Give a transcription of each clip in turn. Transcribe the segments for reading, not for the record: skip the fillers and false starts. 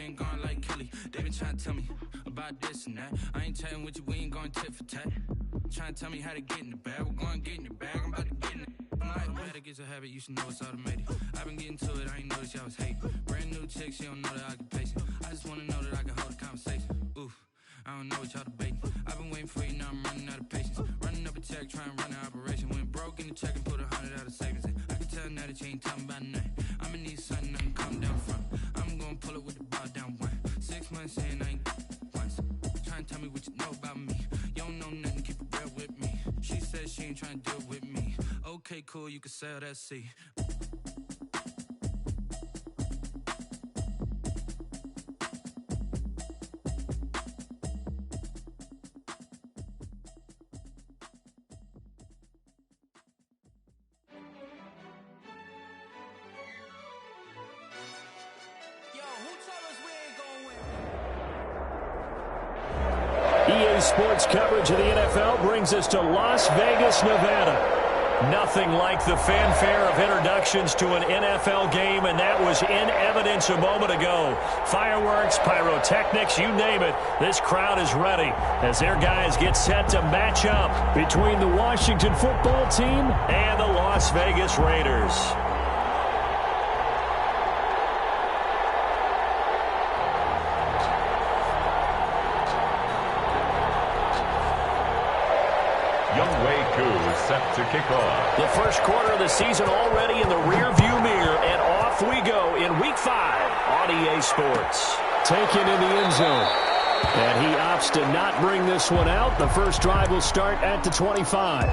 ain't going like Kelly. They been trying to tell me about this and that. I ain't chatting with you, we ain't going tit for tat. Trying to tell me how to get in the bag. We're going to get in the bag, I'm about to get in it. I'm like, automatic is a habit, you should know it's automated. I've been getting to it, I ain't noticed y'all was hating. Brand new chick, she don't know that I can pace it. I just wanna know that I can hold a conversation. Oof, I don't know what y'all debating. I've been waiting for you, now I'm running out of patience. Running up a check, trying to run an operation. Went broke in the check and put 100 out of savings in. I can tell now that you ain't talking about nothing. I'ma need something, I can come down front. I'm gonna pull it with the bar down one. 6 months in, I ain't once. Trying to tell me what you know about me. You don't know nothing, keep it real with me. She said she ain't trying to deal with me. Okay, cool, you can sell that seat. EA Sports coverage of the NFL brings us to Las Vegas, Nevada. Nothing like the fanfare of introductions to an NFL game, and that was in evidence a moment ago. Fireworks, pyrotechnics, you name it. This crowd is ready as their guys get set to match up between the Washington football team and the Las Vegas Raiders. Set to kick off. The first quarter of the season already in the rear-view mirror, and off we go in Week 5 on EA Sports. Taken in the end zone. And he opts to not bring this one out. The first drive will start at the 25.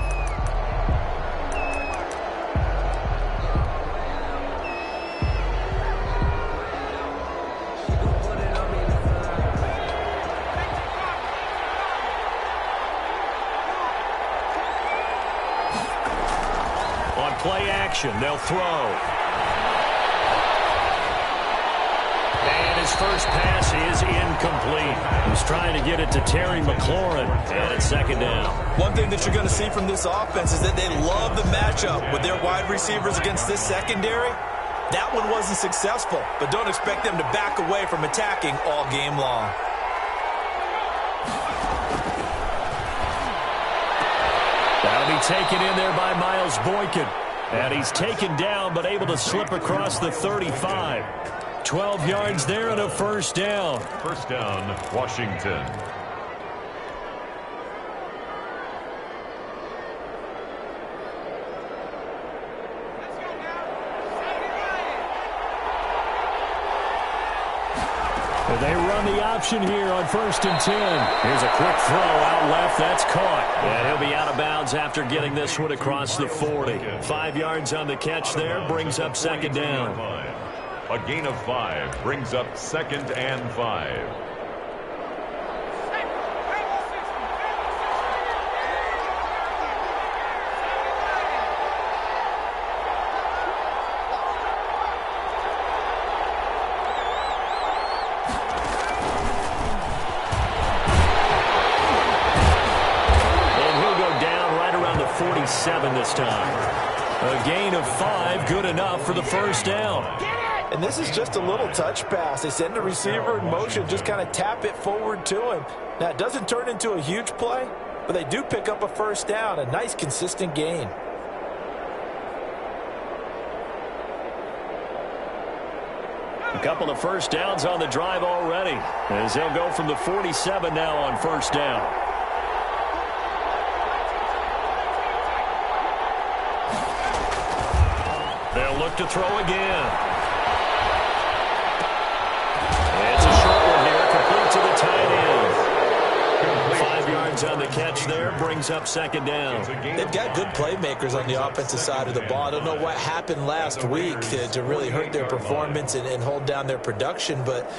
Play action. They'll throw. And his first pass is incomplete. He's trying to get it to Terry McLaurin. And it's second down. One thing that you're going to see from this offense is that they love the matchup with their wide receivers against this secondary. That one wasn't successful, but don't expect them to back away from attacking all game long. That'll be taken in there by Miles Boykin. And he's taken down, but able to slip across the 35. 12 yards there and a first down. First down, Washington. They run the option here on 1st and 10. Here's a quick throw out left. That's caught. And he'll be out of bounds after getting this one across the 40. 5 yards on the catch there. Brings up second down. A gain of 5 brings up 2nd and 5. This time. A gain of 5, good enough for the first down. And this is just a little touch pass. They send the receiver in motion, just kind of tap it forward to him. Now, it doesn't turn into a huge play, but they do pick up a first down, a nice, consistent gain. A couple of first downs on the drive already, as they'll go from the 47 now on first down. They'll look to throw again. It's a short one here, complete to the tight end. 5 yards on the catch there, brings up second down. They've got good playmakers on the offensive side of the ball. I don't know what happened last week to really hurt their performance and hold down their production, but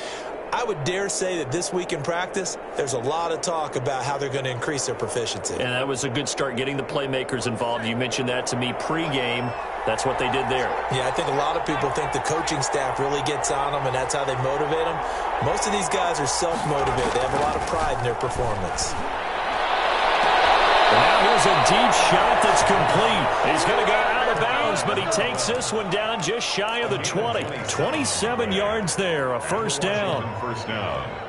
I would dare say that this week in practice, there's a lot of talk about how they're going to increase their proficiency. And that was a good start, getting the playmakers involved. You mentioned that to me pregame. That's what they did there. Yeah, I think a lot of people think the coaching staff really gets on them, and that's how they motivate them. Most of these guys are self-motivated. They have a lot of pride in their performance. Now here's a deep shot that's complete. He's going to go out of bounds, but he takes this one down just shy of the 20. 27 yards there, a first down. First down.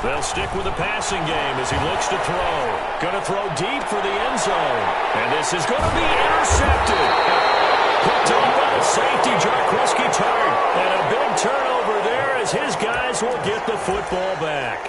They'll stick with the passing game as he looks to throw. Going to throw deep for the end zone. And this is going to be intercepted. Picked up by the safety, Jarkowski Tart. And a big turnover there as his guys will get the football back.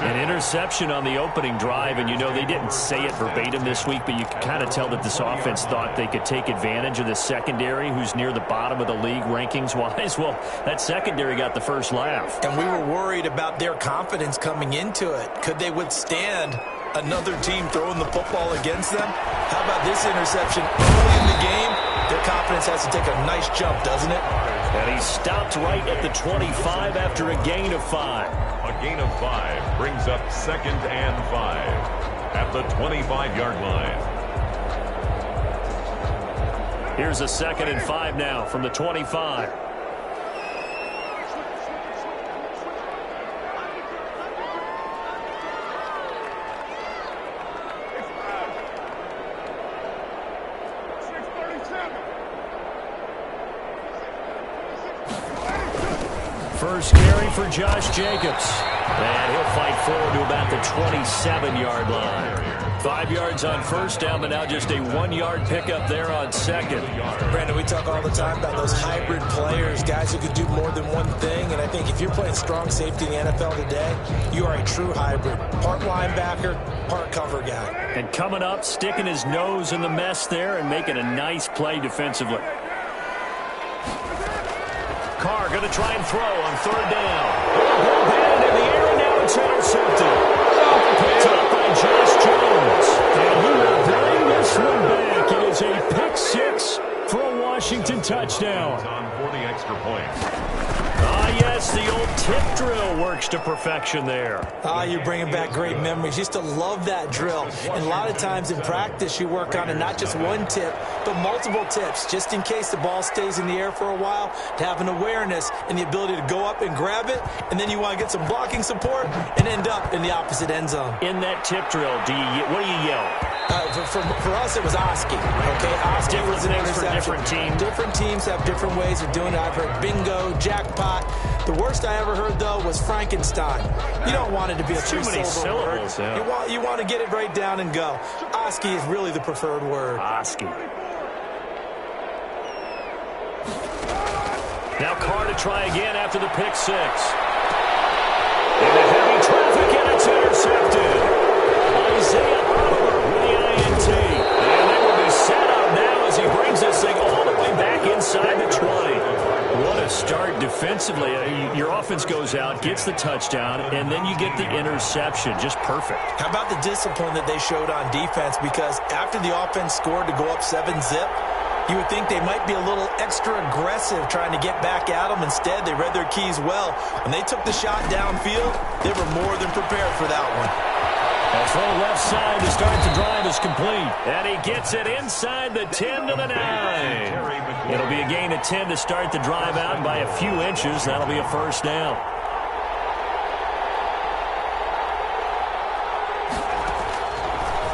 An interception on the opening drive, and you know they didn't say it verbatim this week, but you can kind of tell that this offense thought they could take advantage of the secondary, who's near the bottom of the league rankings-wise. Well, that secondary got the first laugh. And we were worried about their confidence coming into it. Could they withstand another team throwing the football against them? How about this interception early in the game? Their confidence has to take a nice jump, doesn't it? And he stopped right at the 25 after a gain of 5. A gain of 5 brings up 2nd and 5 at the 25-yard line. Here's a 2nd and 5 now from the 25. First carry for Josh Jacobs. And he'll fight forward to about the 27-yard line. 5 yards on first down, but now just a 1-yard pickup there on second. Brandon, we talk all the time about those hybrid players, guys who can do more than one thing. And I think if you're playing strong safety in the NFL today, you are a true hybrid. Part linebacker, part cover guy. And coming up, sticking his nose in the mess there and making a nice play defensively. Carr going to try and throw on third down. Ball in the air, and now it's intercepted. Picked up by Josh Jones. And he will bring this one back. It is a pick six for a Washington touchdown. On for the extra point. Yes, the old tip drill works to perfection there. You're bringing back great memories. Used to love that drill. And a lot of times in practice, you work on it, not just one tip, but multiple tips, just in case the ball stays in the air for a while, to have an awareness and the ability to go up and grab it, and then you want to get some blocking support and end up in the opposite end zone. In that tip drill, what do you yell? For us, it was Oski. Okay, Oski was an interception. Different teams. Different teams have different ways of doing it. I've heard bingo, jackpot. The worst I ever heard, though, was Frankenstein. You don't want it to be a too many syllables. Yeah. You want to get it right down and go. Oski is really the preferred word. Oski. Now Carr to try again after the pick six. Into heavy traffic, and it's intercepted. Isaiah Oliver with the INT. And they will be set up now as he brings this thing all the way back inside the 20. What a start defensively. Your offense goes out, gets the touchdown, and then you get the interception. Just perfect. How about the discipline that they showed on defense? Because after the offense scored to go up 7-zip, you would think they might be a little extra aggressive trying to get back at them. Instead, they read their keys well. When they took the shot downfield, they were more than prepared for that one. A full left side to start the drive is complete. And he gets it inside the 10 to the 9. It'll be a gain of 10 to start the drive out, and by a few inches, that'll be a first down.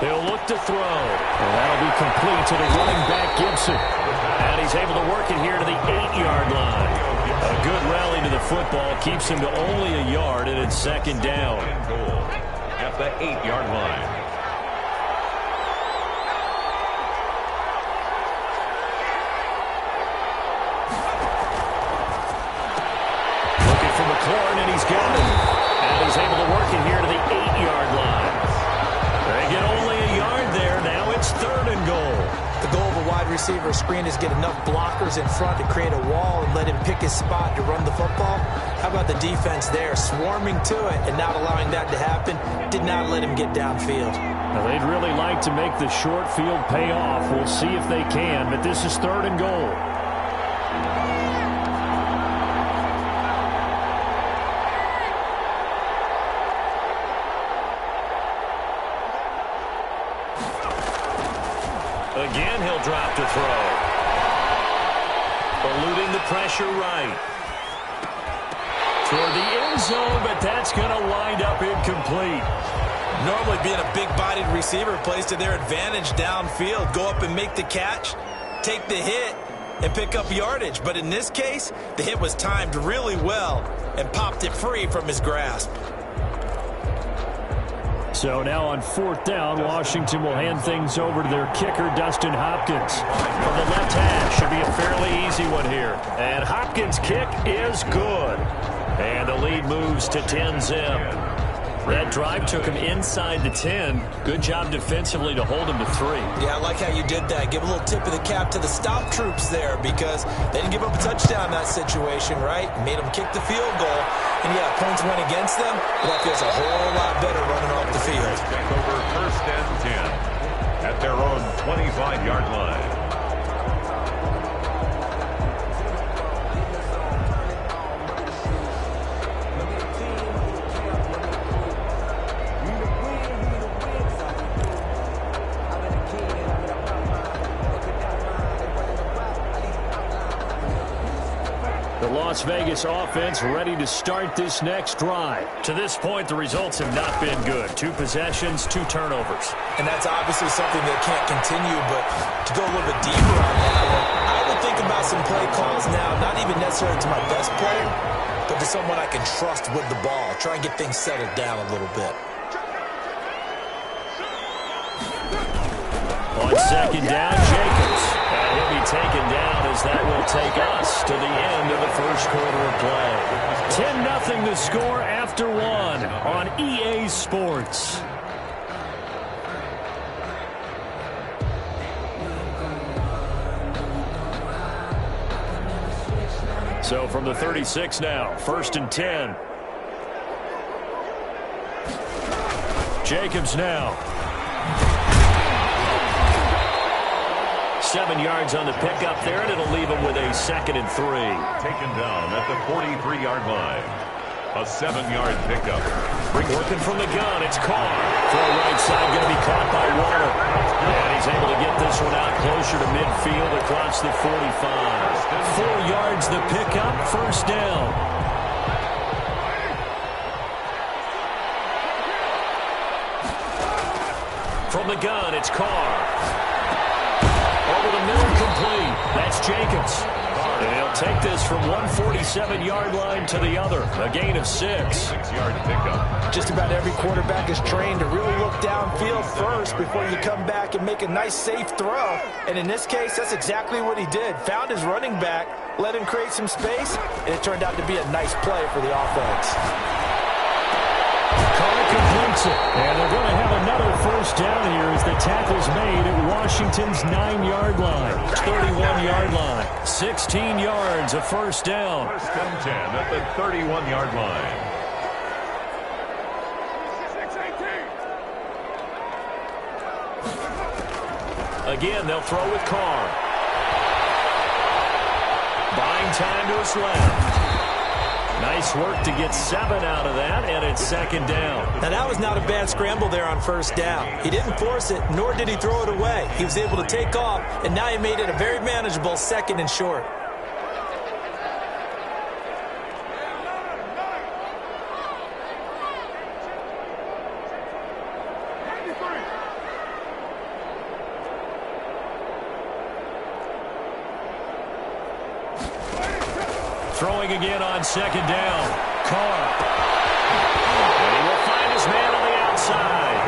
He'll look to throw. And that'll be complete to the running back, Gibson. And he's able to work it here to the 8-yard line. A good rally to the football keeps him to only a yard, and it's second down. At the 8-yard line. Looking for McLaurin, and he's got it. And he's able to work it here to the 8-yard line. They get only a yard there. Now it's third and goal. The goal of a wide receiver screen is get enough blockers in front to create a wall and let him pick his spot to run the football. How about the defense there, swarming to it and not allowing that to happen? Did not let him get downfield. Now, they'd really like to make the short field pay off. We'll see if they can, but this is third and goal. Again, he'll drop to throw. Eluding the pressure right. Toward the end zone, but that's going to wind up incomplete. Normally being a big-bodied receiver plays to their advantage downfield. Go up and make the catch, take the hit, and pick up yardage. But in this case, the hit was timed really well and popped it free from his grasp. So now on 4th down, Washington will hand things over to their kicker, Dustin Hopkins. From the left hash, should be a fairly easy one here. And Hopkins' kick is good. And the lead moves to 10-zip. That drive took him inside the 10. Good job defensively to hold him to 3. Yeah, I like how you did that. Give a little tip of the cap to the stop troops there because they didn't give up a touchdown in that situation, right? Made them kick the field goal. And, yeah, points went against them, but that feels a whole lot better running off the field. Take over 1st and 10 at their own 25-yard line. Las Vegas offense ready to start this next drive. To this point, the results have not been good. 2 possessions, 2 turnovers. And that's obviously something that can't continue, but to go a little bit deeper on that one, I would think about some play calls now, not even necessarily to my best player, but to someone I can trust with the ball. Try and get things settled down a little bit. On 2nd down, Jacobs. And he'll be taken down as that will take us to the end of the first quarter of play. 10-0 the score after 1 on EA Sports. So from the 36 now, 1st and 10. Jacobs now. 7 yards on the pickup there, and it'll leave him with a 2nd and 3. Taken down at the 43-yard line. A 7-yard pickup. Working from the gun, it's Carr. Throw right side, going to be caught by Waller. And he's able to get this one out closer to midfield across the 45. 4 yards the pickup, 1st down. From the gun, it's Carr. Over the middle, complete. That's Jacobs. And he'll take this from 147-yard line to the other. A gain of 6. 6-yard pickup. Just about every quarterback is trained to really look downfield first before you come back and make a nice, safe throw. And in this case, that's exactly what he did. Found his running back, let him create some space, and it turned out to be a nice play for the offense. Carr completes it. And they're going to have another 1st down here as the tackle's made at Washington's 9-yard line. 31-yard line. 16 yards, a 1st down. 1st and 10 at the 31-yard line. Again, they'll throw with Carr. Buying time to his left. Nice work to get 7 out of that, and it's 2nd down. Now, that was not a bad scramble there on 1st down. He didn't force it, nor did he throw it away. He was able to take off, and now he made it a very manageable 2nd and short. Throwing again on 2nd down. Carr. And he will find his man on the outside.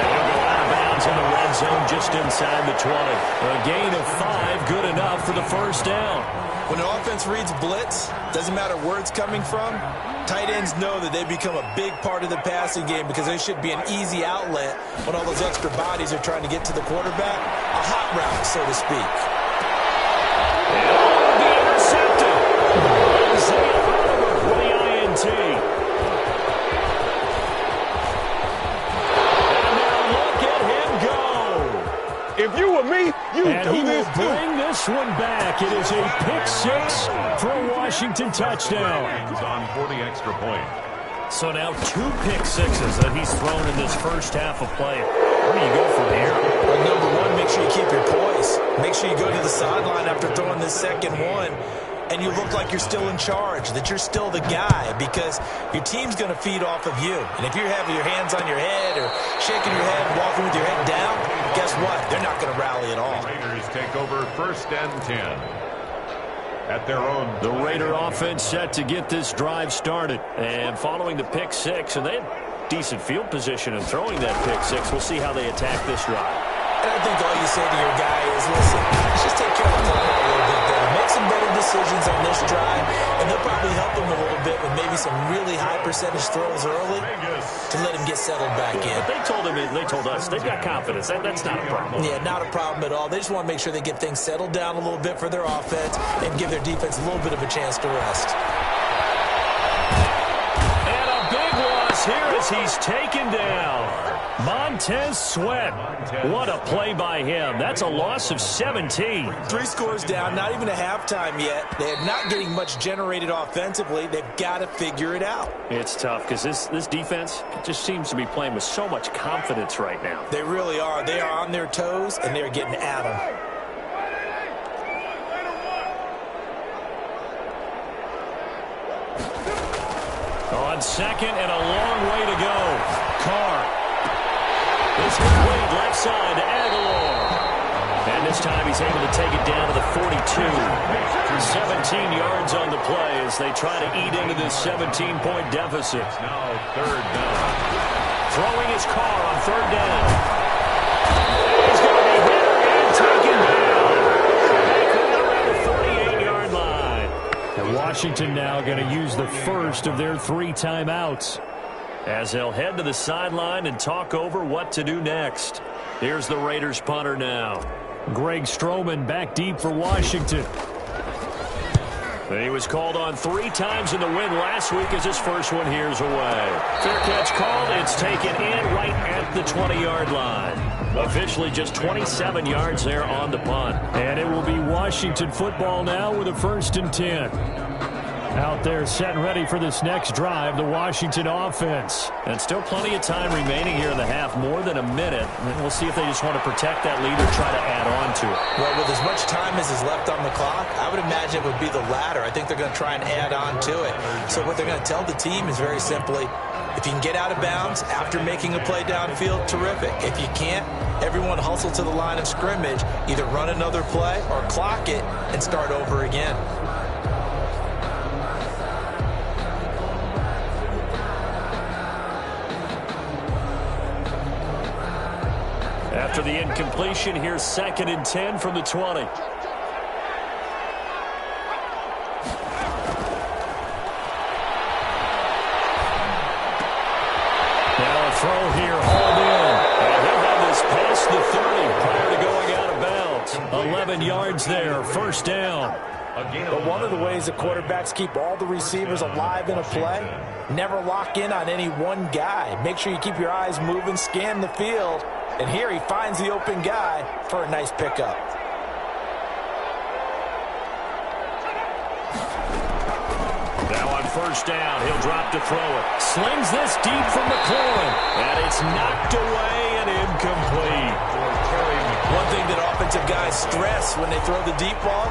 And he'll go out of bounds in the red zone just inside the 20. A gain of 5, good enough for the 1st down. When the offense reads blitz, doesn't matter where it's coming from, tight ends know that they become a big part of the passing game because they should be an easy outlet when all those extra bodies are trying to get to the quarterback. A hot route, so to speak. With the INT. And now look at him go. If you were me, you'd And do he this will too. bring this one back. It is a pick 6 for a Washington touchdown. On for the extra point. So now 2 pick sixes that he's thrown in this first half of play. Where do you go from here? Well, number one, make sure you keep your poise. Make sure you go to the sideline after throwing this second one, and you look like you're still in charge, that you're still the guy, because your team's going to feed off of you. And if you're having your hands on your head or shaking your head and walking with your head down, guess what? They're not going to rally at all. Raiders take over 1st and 10. At their own. The Raider offense set to get this drive started. And following the pick 6, and they had decent field position in throwing that pick 6. We'll see how they attack this drive. And I think all you say to your guy is, listen, let's just take care of the ball a little bit better. Make some better decisions on this drive, and they'll probably help him a little bit with maybe some really high percentage throws early to let him get settled back in. But they told us they've got confidence. That's not a problem. Yeah, not a problem at all. They just want to make sure they get things settled down a little bit for their offense and give their defense a little bit of a chance to rest. And a big loss here as he's taken down. Montez Sweat. What a play by him. That's a loss of 17. 3 scores down, not even a halftime yet. They're not getting much generated offensively. They've got to figure it out. It's tough because this defense just seems to be playing with so much confidence right now. They really are. They are on their toes, and they're getting at them. On second and a long way to go. Carr. This complete left side to Aguilar. And this time he's able to take it down to the 42. 17 yards on the play as they try to eat into this 17-point deficit. Now 3rd down. Throwing his Carr on 3rd down. He's going to be hit and taken down. Around the 48-yard line. And Washington now going to use the first of their 3 timeouts, as they'll head to the sideline and talk over what to do next. Here's the Raiders punter now. Greg Stroman back deep for Washington. He was called on 3 times in the win last week as his first one here's away. Fair catch called. It's taken in right at the 20-yard line. Officially just 27 yards there on the punt. And it will be Washington football now with a 1st and 10. Out there set and ready for this next drive, the Washington offense. And still plenty of time remaining here in the half, more than a minute. And we'll see if they just want to protect that lead or try to add on to it. Well, with as much time as is left on the clock, I would imagine it would be the latter. I think they're going to try and add on to it. So what they're going to tell the team is very simply, if you can get out of bounds after making a play downfield, terrific. If you can't, everyone hustle to the line of scrimmage, either run another play or clock it and start over again. After the incompletion, here's 2nd and 10 from the 20. Now a throw here, hauled in. And he'll have this past the 30 prior to going out of bounds. 11 yards there, 1st down. But one of the ways that quarterbacks keep all the receivers alive in a play, never lock in on any one guy. Make sure you keep your eyes moving, scan the field. And here he finds the open guy for a nice pickup. Now on 1st down, he'll drop to throw it. Slings this deep from McLaurin. And it's knocked away and incomplete. One thing that offensive guys stress when they throw the deep ball,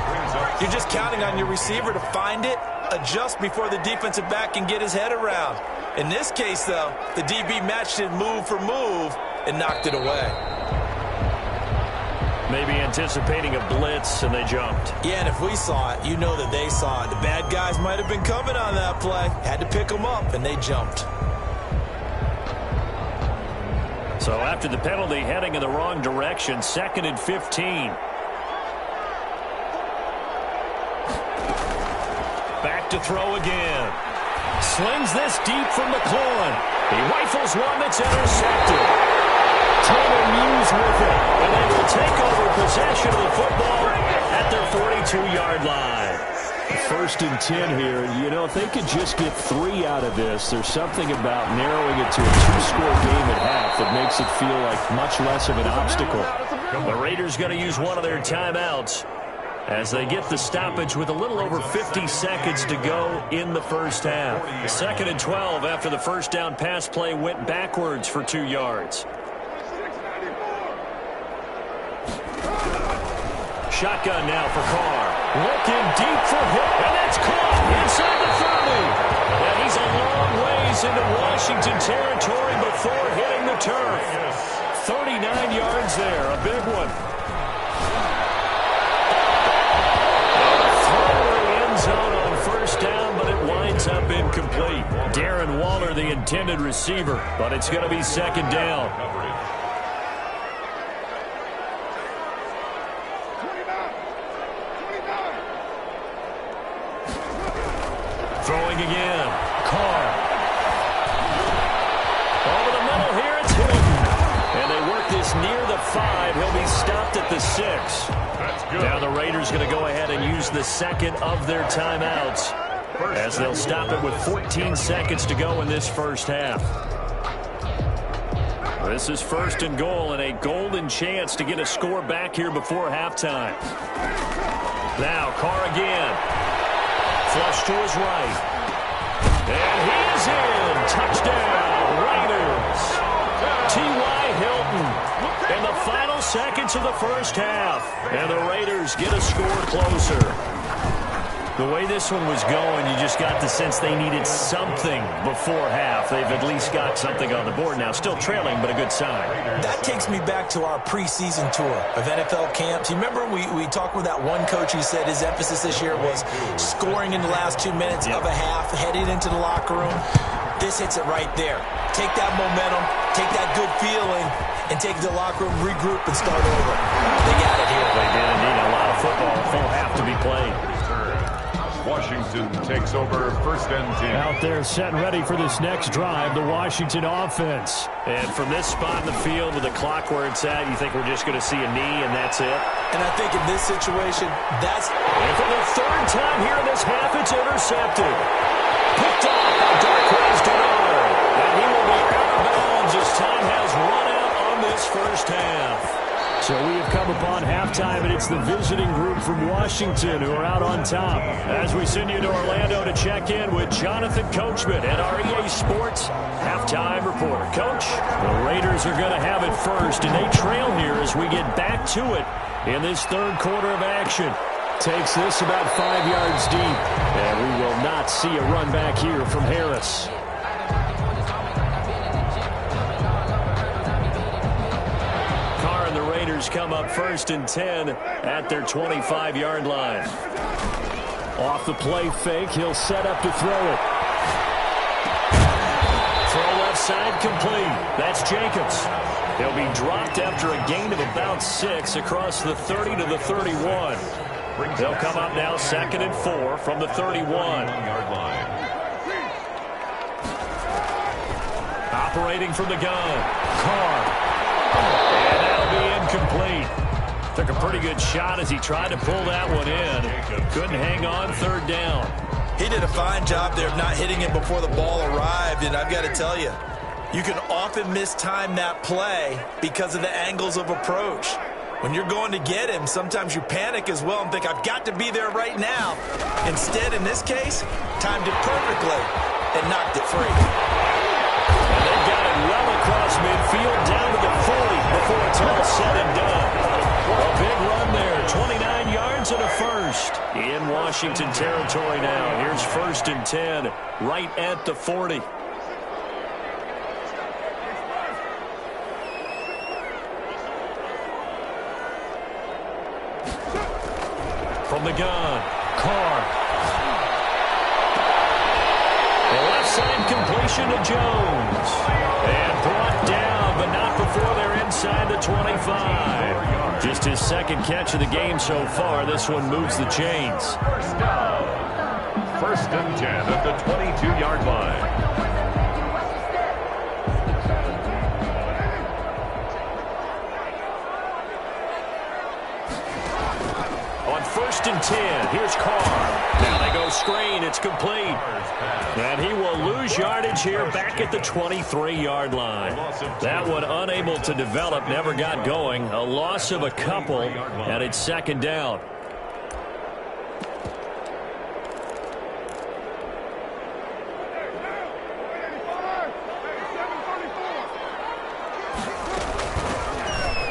you're just counting on your receiver to find it, adjust before the defensive back can get his head around. In this case, though, the DB matched it move for move and knocked it away. Maybe anticipating a blitz, and they jumped. Yeah, and if we saw it, you know that they saw it. The bad guys might have been coming on that play. Had to pick them up, and they jumped. So after the penalty, heading in the wrong direction, 2nd and 15. Back to throw again. Slings this deep from McLaurin. He rifles one that's intercepted. Taylor Muse with it. And they will take over possession of the football at their 42-yard line. 1st and 10 here. You know, if they could just get 3 out of this, there's something about narrowing it to a 2-score game at half that makes it feel like much less of an obstacle. The Raiders going to use one of their timeouts. as they get the stoppage with a little over 50 seconds to go in the first half. 2nd and 12 after the first down pass play went backwards for 2 yards. Shotgun now for Carr. Looking deep for him, and that's caught inside the 30. And he's a long ways into Washington territory before hitting the turf. 39 yards there, a big one. End zone on first down, but it winds up incomplete. Darren Waller, the intended receiver, but it's going to be 2nd down. Throwing again. Carr. Over the middle here, it's Hilton. And they work this near the 5. He'll be stopped at the 6. Now the Raiders going to go ahead and use the second of their timeouts as they'll stop it with 14 seconds to go in this first half. This is 1st and goal and a golden chance to get a score back here before halftime. Now Carr again. Flush to his right. And he is in. Touchdown, Raiders. T.Y. Hilton in the final seconds of the first half. And the Raiders get a score closer. The way this one was going, you just got the sense they needed something before half. They've at least got something on the board now. Still trailing, but a good sign. That takes me back to our preseason tour of NFL camps. You remember we talked with that one coach who said his emphasis this year was scoring in the last 2 minutes of a half, heading into the locker room. This hits it right there. Take that momentum, take that good feeling, and take it to the locker room, regroup, and start over. They got it here. They did indeed. A lot of football, full half to be played. Washington takes over 1st and 10. Out there set and ready for this next drive, the Washington offense. And from this spot in the field with the clock where it's at, you think we're just going to see a knee and that's it? And I think in this situation, that's... And for the 3rd time here in this half, it's intercepted. Picked off by Darquez Dennard. And he will be out of bounds as time has run out on this first half. So we have come upon halftime, and it's the visiting group from Washington who are out on top. As we send you to Orlando to check in with Jonathan Coachman at our EA Sports halftime reporter. Coach, the Raiders are going to have it first, and they trail here as we get back to it in this 3rd quarter of action. Takes this about 5 yards deep, and we will not see a run back here from Harris. Come up 1st and 10 at their 25-yard line. Off the play fake, he'll set up to throw it. Throw left side complete. That's Jacobs. He'll be dropped after a gain of about 6 across the 30 to the 31. They'll come up now 2nd and 4 from the 31-yard line. Operating from the gun. Carr. And that'll be incomplete. Took a pretty good shot as he tried to pull that one in. Couldn't hang on 3rd down. He did a fine job there of not hitting it before the ball arrived, and I've got to tell you, you can often mistime that play because of the angles of approach. When you're going to get him, sometimes you panic as well and think, I've got to be there right now. Instead, in this case, timed it perfectly and knocked it free. And they've got it well across midfield down to the 40 before it's all said and done. A big run there, 29 yards and a first. In Washington territory now. Here's 1st and 10 right at the 40. From the gun, Carr. Left side completion to Jones. And brought down, but not before they're inside the 25. Just his 2nd catch of the game so far. This one moves the chains. 1st down. 1st and 10 at the 22-yard line. On 1st and 10, here's Carr. Now they go screen. It's complete. And he will lose yardage here back at the 23-yard line. That one unable to develop, never got going. A loss of a couple, and it's 2nd down.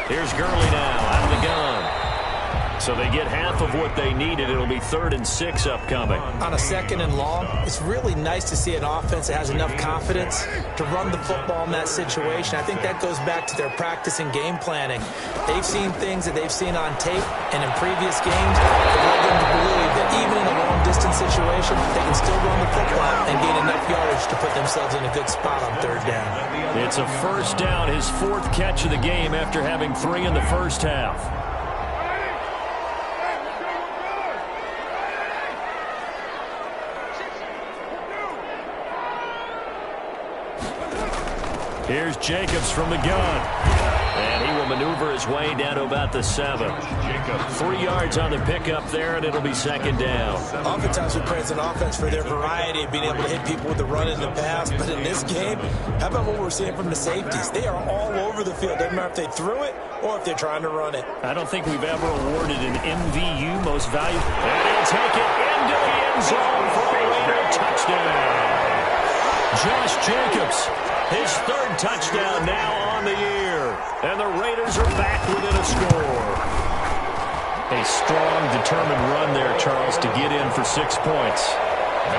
Here's Gurley now out of the gun. So they get half of what they needed. It'll be 3rd and 6 upcoming. On a 2nd and long, it's really nice to see an offense that has enough confidence to run the football in that situation. I think that goes back to their practice and game planning. They've seen things that they've seen on tape and in previous games that led them to believe that even in a long-distance situation, they can still run the football and gain enough yardage to put themselves in a good spot on 3rd down. It's a 1st down, his 4th catch of the game after having 3 in the first half. Here's Jacobs from the gun. And he will maneuver his way down to about the 7. 3 yards on the pickup there, and it'll be 2nd down. Oftentimes we praise an offense for their variety of being able to hit people with the run in the pass. But in this game, how about what we're seeing from the safeties? They are all over the field. Doesn't matter if they threw it or if they're trying to run it. I don't think we've ever awarded an MVU most valuable. And he'll take it into the end zone for a Raider touchdown. Josh Jacobs. His 3rd touchdown now on the year. And the Raiders are back within a score. A strong, determined run there, Charles, to get in for 6 points.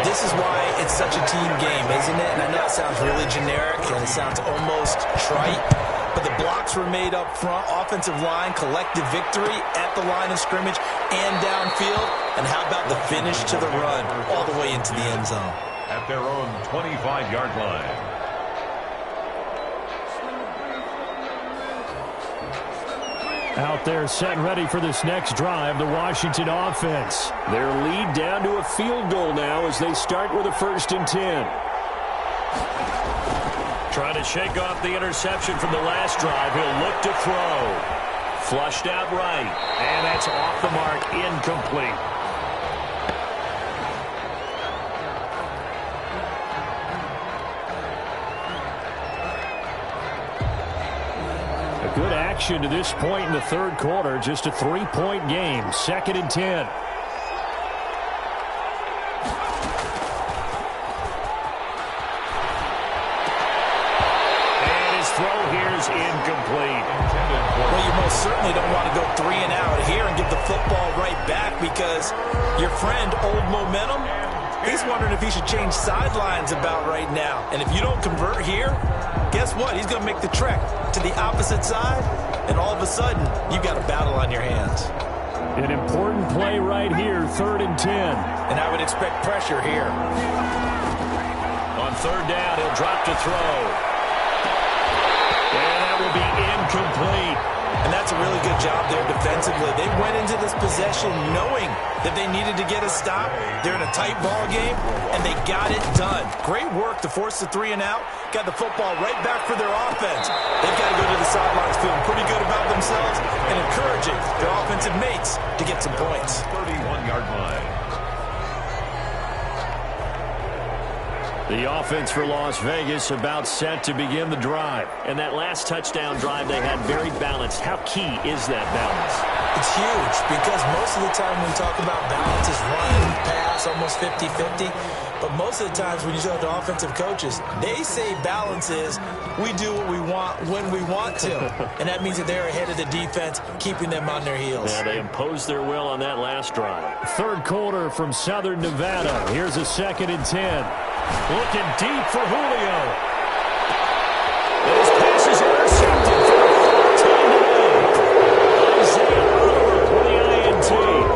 This is why it's such a team game, isn't it? And I know it sounds really generic and it sounds almost trite, but the blocks were made up front, offensive line, collective victory at the line of scrimmage and downfield. And how about the finish to the run all the way into the end zone? At their own 25-yard line. Out there set and ready for this next drive, the Washington offense. Their lead down to a field goal now as they start with a 1st and 10. Trying to shake off the interception from the last drive. He'll look to throw. Flushed out right. And that's off the mark, incomplete. Good action to this point in the 3rd quarter. Just a 3-point game. 2nd and 10. And his throw here is incomplete. Well, you most certainly don't want to go 3 and out here and give the football right back because your friend, Old Momentum, he's wondering if he should change sidelines about right now. And if you don't convert here, guess what? He's going to make the trek to the opposite side, and all of a sudden, you've got a battle on your hands. An important play right here, 3rd and 10. And I would expect pressure here. On 3rd down, he'll drop to throw. And that will be incomplete. And that's a really good job there defensively. They went into this possession knowing that they needed to get a stop. They're in a tight ball game, and they got it done. Great work to force the 3 and out. Got the football right back for their offense. They've got to go to the sidelines feeling pretty good about themselves and encouraging their offensive mates to get some points. 31-yard line. The offense for Las Vegas about set to begin the drive. And that last touchdown drive they had very balanced. How key is that balance? It's huge because most of the time when we talk about balance is run, pass, almost 50-50. But most of the times when you talk to offensive coaches, they say balance is we do what we want when we want to. And that means that they're ahead of the defense, keeping them on their heels. Yeah, they imposed their will on that last drive. 3rd quarter from Southern Nevada. Here's a 2nd and 10. Looking deep for Julio. And his pass is intercepted for a 14-0. Isaiah Oliver for the INT.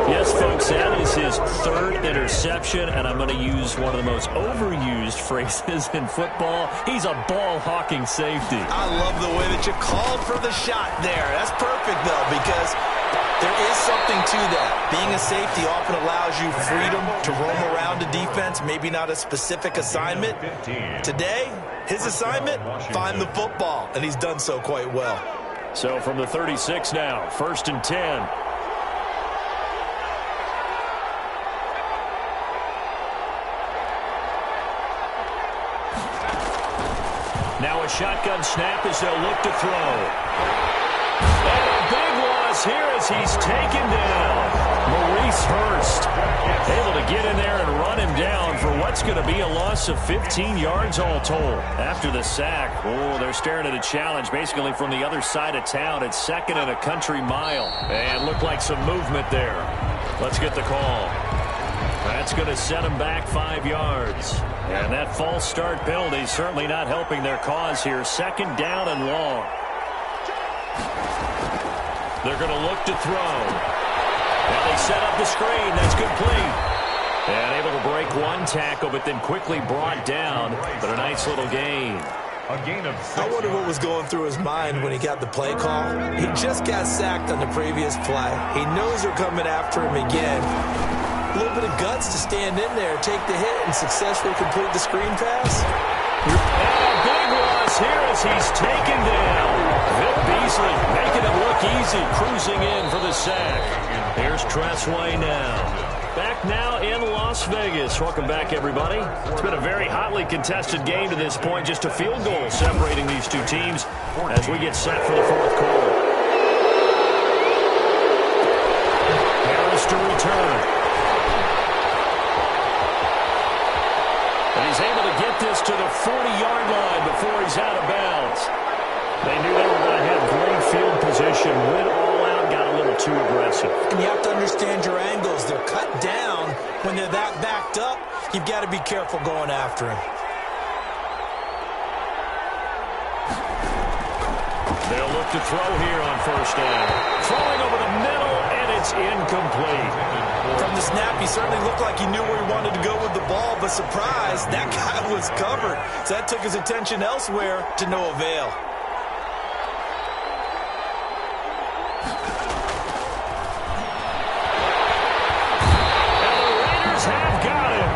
Yes, folks, that is his 3rd interception, and I'm going to use one of the most overused phrases in football. He's a ball-hawking safety. I love the way that you called for the shot there. That's perfect, though, because there is something to that. Being a safety often allows you freedom to roam around a defense, maybe not a specific assignment. Today, his assignment, find the football, and he's done so quite well. So from the 36 now, 1st and 10. Now a shotgun snap as they'll look to throw. And a big one, a loss here as he's taken down. Maurice Hurst able to get in there and run him down for what's going to be a loss of 15 yards all told. After the sack, they're staring at a challenge basically from the other side of town. It's 2nd and a country mile. And looked like some movement there. Let's get the call. That's going to set him back 5 yards. And that false start penalty certainly not helping their cause here. 2nd down and long. They're going to look to throw. Now they set up the screen. That's complete. And able to break one tackle, but then quickly brought down. But a nice little gain. A gain of 6 I wonder what was going through his mind when he got the play call. He just got sacked on the previous play. He knows they're coming after him again. A little bit of guts to stand in there, take the hit, and successfully complete the screen pass. And a big loss here as he's taken down. Vic Beasley making it look easy, cruising in for the sack. Here's Tressway now. Back now in Las Vegas. Welcome back, everybody. It's been a very hotly contested game to this point. Just a field goal separating these two teams as we get set for the 4th quarter. Harris to return. And he's able to get this to the 40-yard line before he's out of bounds. They knew they were going to have great field position. Went all out, got a little too aggressive. And you have to understand your angles. They're cut down. When they're that backed up, you've got to be careful going after him. They'll look to throw here on 1st down. Throwing over the middle, and it's incomplete. From the snap, he certainly looked like he knew where he wanted to go with the ball, but surprise, that guy was covered. So that took his attention elsewhere to no avail. And the Raiders have got him.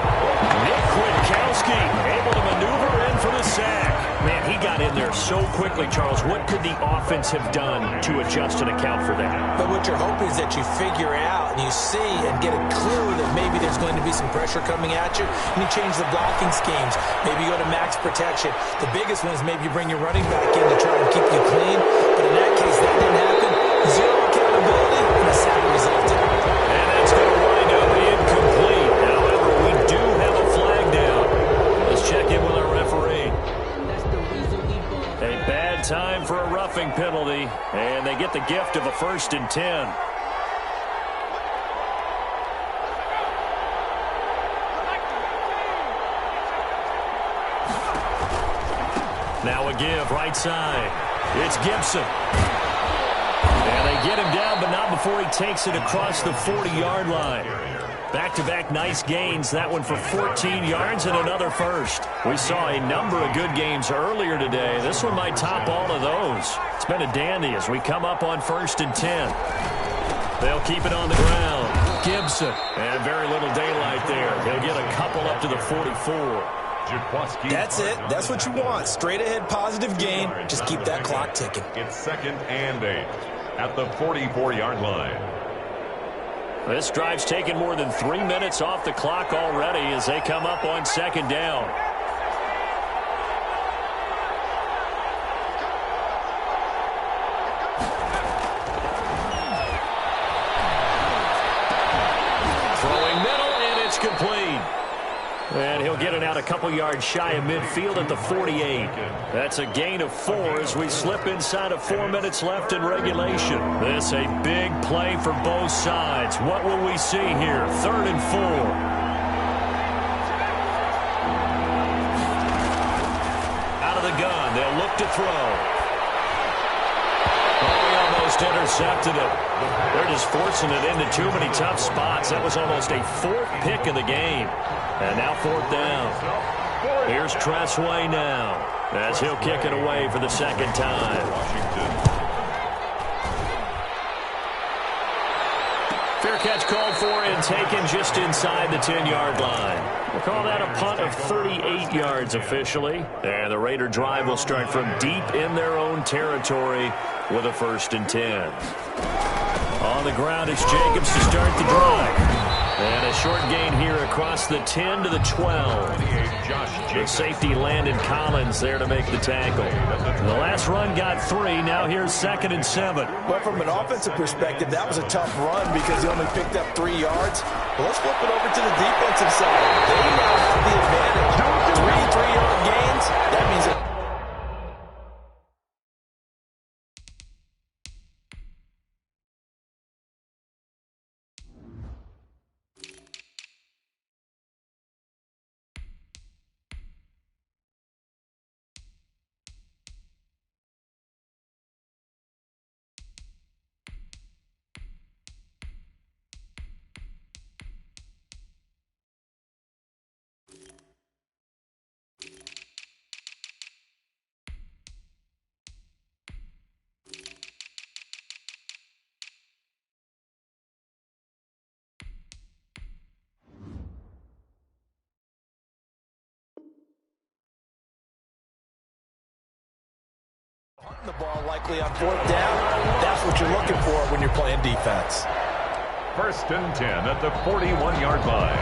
Nick Kwiatkowski able to maneuver in for the sack. Man, he got in there so quickly, Charles. What could the offense have done to adjust and account for that? But what you're hoping is that you figure out and you see and get a clue that maybe there's going to be some pressure coming at you, and you change the blocking schemes. Maybe you go to max protection. The biggest one is maybe you bring your running back in to try and keep you clean. But in that case, that didn't happen. Zero accountability, and a sack resulted. And that's going to wind up incomplete. However, we do have a flag down. Let's check in with our referee. A bad time for a roughing penalty, and they get the gift of a 1st and 10. Now a give right side. It's Gibson. And they get him down, but not before he takes it across the 40-yard line. Back-to-back nice gains, that one for 14 yards and another 1st. We saw a number of good games earlier today. This one might top all of those. It's been a dandy as we come up on 1st and 10. They'll keep it on the ground. Gibson. And very little daylight there. They'll get a couple up to the 44. That's it. That's what you want. Straight ahead positive gain. Just keep that clock ticking. It's 2nd and 8 at the 44-yard line. This drive's taken more than 3 minutes off the clock already as they come up on 2nd down. Throwing middle, and it's complete. And he'll get it out a couple yards shy of midfield at the 48. That's a gain of 4 as we slip inside of 4 minutes left in regulation. This a big play for both sides. What will we see here? 3rd and 4. Out of the gun, they'll look to throw. Oh, he almost intercepted it. They're just forcing it into too many tough spots. That was almost a 4th pick of the game. And now 4th down. Here's Tressway now as he'll kick it away for the 2nd time. Fair catch called for and taken just inside the 10-yard line. We'll call that a punt of 38 yards officially. And the Raider drive will start from deep in their own territory with a 1st and 10. On the ground, it's Jacobs to start the drive. And a short gain here across the 10 to the 12. The safety Landon Collins there to make the tackle. The last run got 3. Now here's 2nd and 7. Well, from an offensive perspective, that was a tough run because he only picked up 3 yards. Well, let's flip it over to the defensive side. They now have the advantage. 3 3-yard gains. That means it. The ball likely on 4th down. That's what you're looking for when you're playing defense. 1st and 10 at the 41-yard line.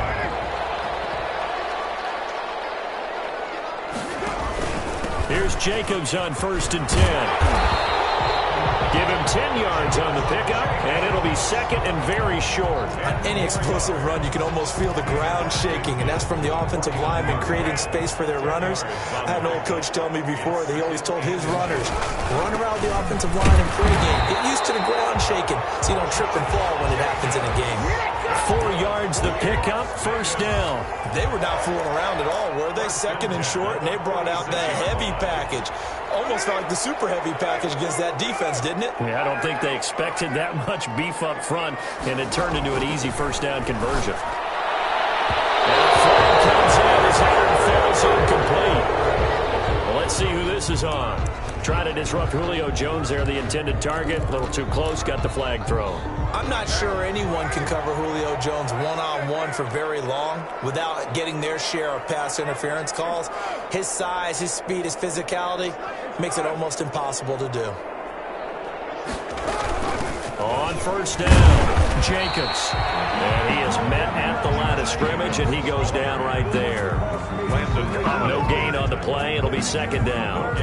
Here's Jacobs on 1st and 10. Give him 10 yards on the pickup, and it'll be 2nd and very short. On any explosive run, you can almost feel the ground shaking, and that's from the offensive linemen creating space for their runners. I had an old coach tell me before that he always told his runners, run around the offensive line in pregame. Get used to the ground shaking so you don't trip and fall when it happens in a game. 4 yards the pickup, 1st down. They were not fooling around at all, were they? 2nd and short, and they brought out the heavy package. Almost felt like the super heavy package against that defense, didn't it? Yeah, I don't think they expected that much beef up front, and it turned into an easy 1st down conversion. And the flag comes in as Aaron falls incomplete. Well, let's see who this is on. Trying to disrupt Julio Jones there, the intended target. A little too close, got the flag thrown. I'm not sure anyone can cover Julio Jones one-on-one for very long without getting their share of pass interference calls. His size, his speed, his physicality makes it almost impossible to do. On 1st down, Jacobs. And he is met at the line of scrimmage, and he goes down right there. No gain on the play. It'll be 2nd down.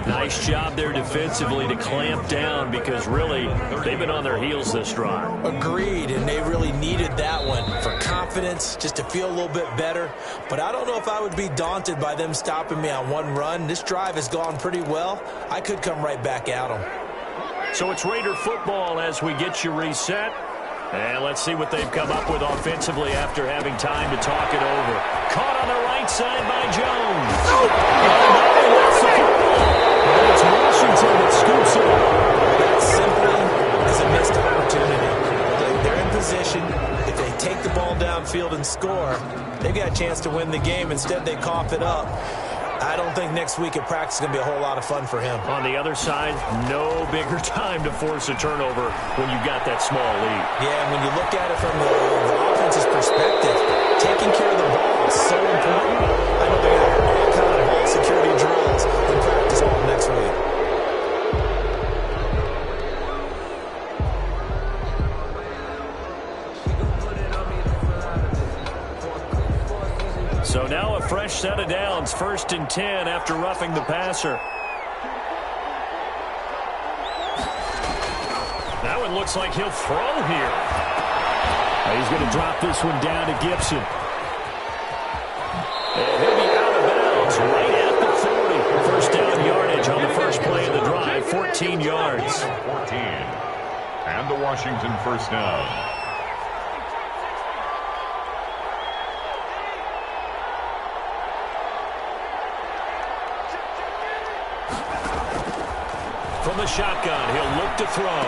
Nice job there defensively to clamp down because really they've been on their heels this drive. Agreed, and they really needed that one for confidence, just to feel a little bit better. But I don't know if I would be daunted by them stopping me on one run. This drive has gone pretty well. I could come right back at them. So it's Raider football as we get you reset. And let's see what they've come up with offensively after having time to talk it over. Caught on the right side by Jones. And that's the football. And it's Washington that scoops it up. That simply is a missed opportunity. They're in position. If they take the ball downfield and score, they've got a chance to win the game. Instead, they cough it up. I don't think next week at practice is going to be a whole lot of fun for him. On the other side, no bigger time to force a turnover when you've got that small lead. Yeah, and when you look at it from the offense's perspective, taking care of the ball is so important. I know they're going to have all kind of ball security drills in practice all next week. So now a fresh set of downs, 1st and 10 after roughing the passer. That one looks like he'll throw here. He's going to drop this one down to Gibson. And he'll be out of bounds right at the 40. 1st down yardage on the first play of the drive, 14 yards. 14. And the Washington 1st down. From the shotgun, he'll look to throw.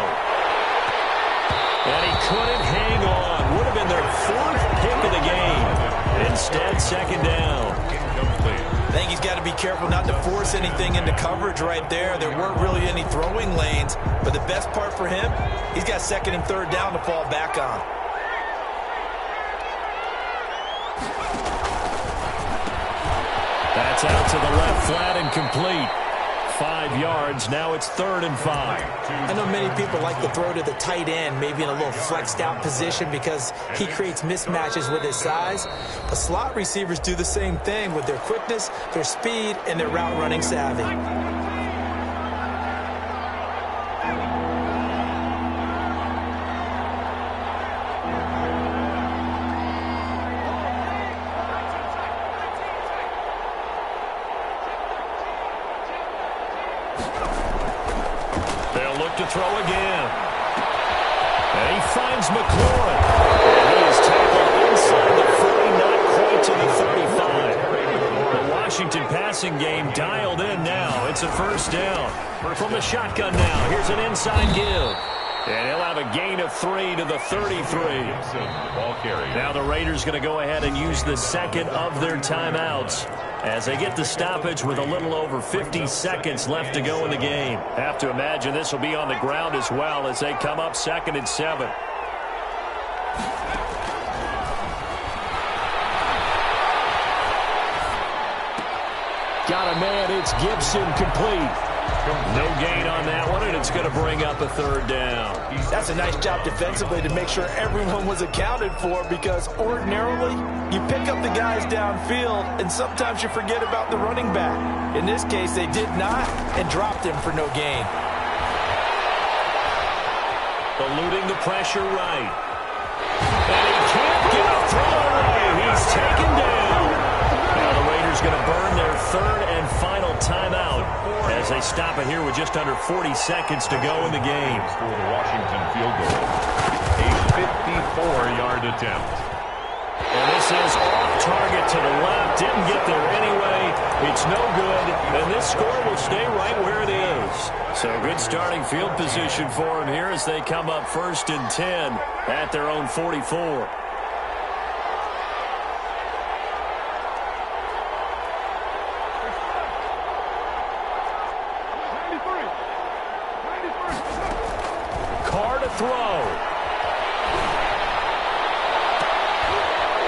And he couldn't hang on. Would have been their 4th pick of the game. Instead, 2nd down. I think he's got to be careful not to force anything into coverage right there. There weren't really any throwing lanes. But the best part for him, he's got 2nd and 3rd down to fall back on. That's out to the left, flat and complete. 5 yards. Now it's 3rd and 5. I know many people like to throw to the tight end, maybe in a little flexed out position because he creates mismatches with his size. But slot receivers do the same thing with their quickness, their speed, and their route running savvy. To throw again. And he finds McLaurin. And he is tackled inside the 40, not quite to the 35. The Washington passing game dialed in now. It's a 1st down. From the shotgun now. Here's an inside give. And he'll have a gain of 3 to the 33. Now the Raiders going to go ahead and use the second of their timeouts as they get the stoppage with a little over 50 seconds left to go in the game. Have to imagine this will be on the ground as well as they come up 2nd and 7. Got a man. It's Gibson complete. No gain on that one, and it's going to bring up a 3rd down. That's a nice job defensively to make sure everyone was accounted for, because ordinarily you pick up the guys downfield and sometimes you forget about the running back. In this case, they did not and dropped him for no gain. Eluding the pressure right. And he can't get a throw away. He's taken down. Now the Raiders going to burn their 3rd and final timeout as they stop it here with just under 40 seconds to go in the game. For the Washington field goal, a 54-yard attempt. And this is off target to the left. Didn't get there anyway. It's no good. And this score will stay right where it is. So good starting field position for them here as they come up 1st and 10 at their own 44. Throw.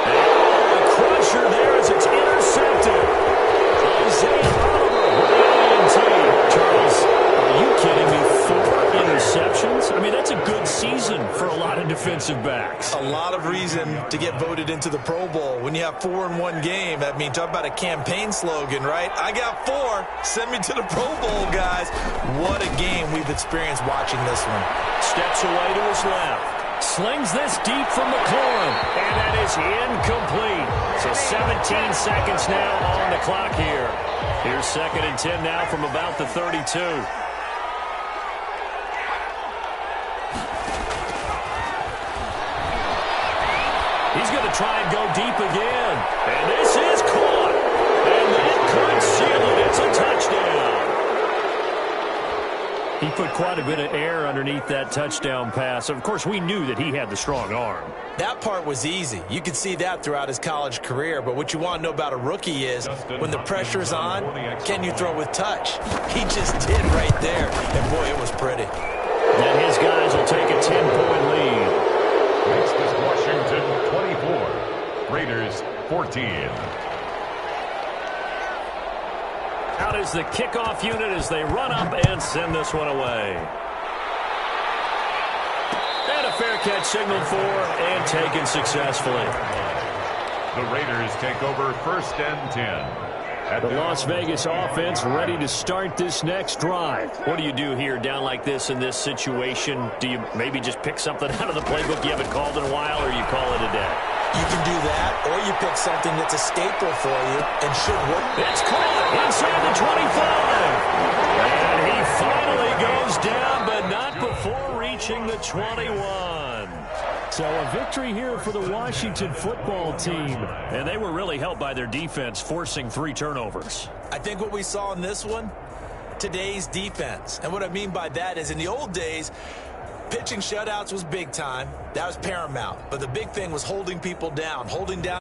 And the crusher there as it's intercepted. Isaiah Oliver. Charles, are you kidding me? 4 interceptions? I mean, that's a good season for a lot of defensive backs. A lot of reason to get voted into the Pro Bowl. When you have 4 in one game, I mean, talk about a campaign slogan, right? I got 4. Send me to the Pro Bowl, guys. What a game we've experienced watching this one. Steps away to his left. Slings this deep from McLaurin. And that is incomplete. So 17 seconds now on the clock here. Here's 2nd and 10 now from about the 32. He's going to try and go deep again. And this is caught. And that could seal it. It's a touchdown. He put quite a bit of air underneath that touchdown pass. Of course, we knew that he had the strong arm. That part was easy. You could see that throughout his college career. But what you want to know about a rookie is when the pressure's on, can you throw with touch? He just did right there. And, boy, it was pretty. And his guys will take a 10-point lead. Next is Washington 24, Raiders 14. Out is the kickoff unit as they run up and send this one away. And a fair catch signaled for and taken successfully. The Raiders take over 1st and 10. The Las Vegas offense ready to start this next drive. What do you do here down like this in this situation? Do you maybe just pick something out of the playbook you haven't called in a while, or you call it a day? You can do that, or you pick something that's a staple for you and should work. It's caught inside the 25. And he finally goes down, but not before reaching the 21. So a victory here for the Washington football team. And they were really helped by their defense, forcing 3 turnovers. I think what we saw in this one, today's defense. And what I mean by that is in the old days, pitching shutouts was big time. That was paramount. But the big thing was holding people down, holding down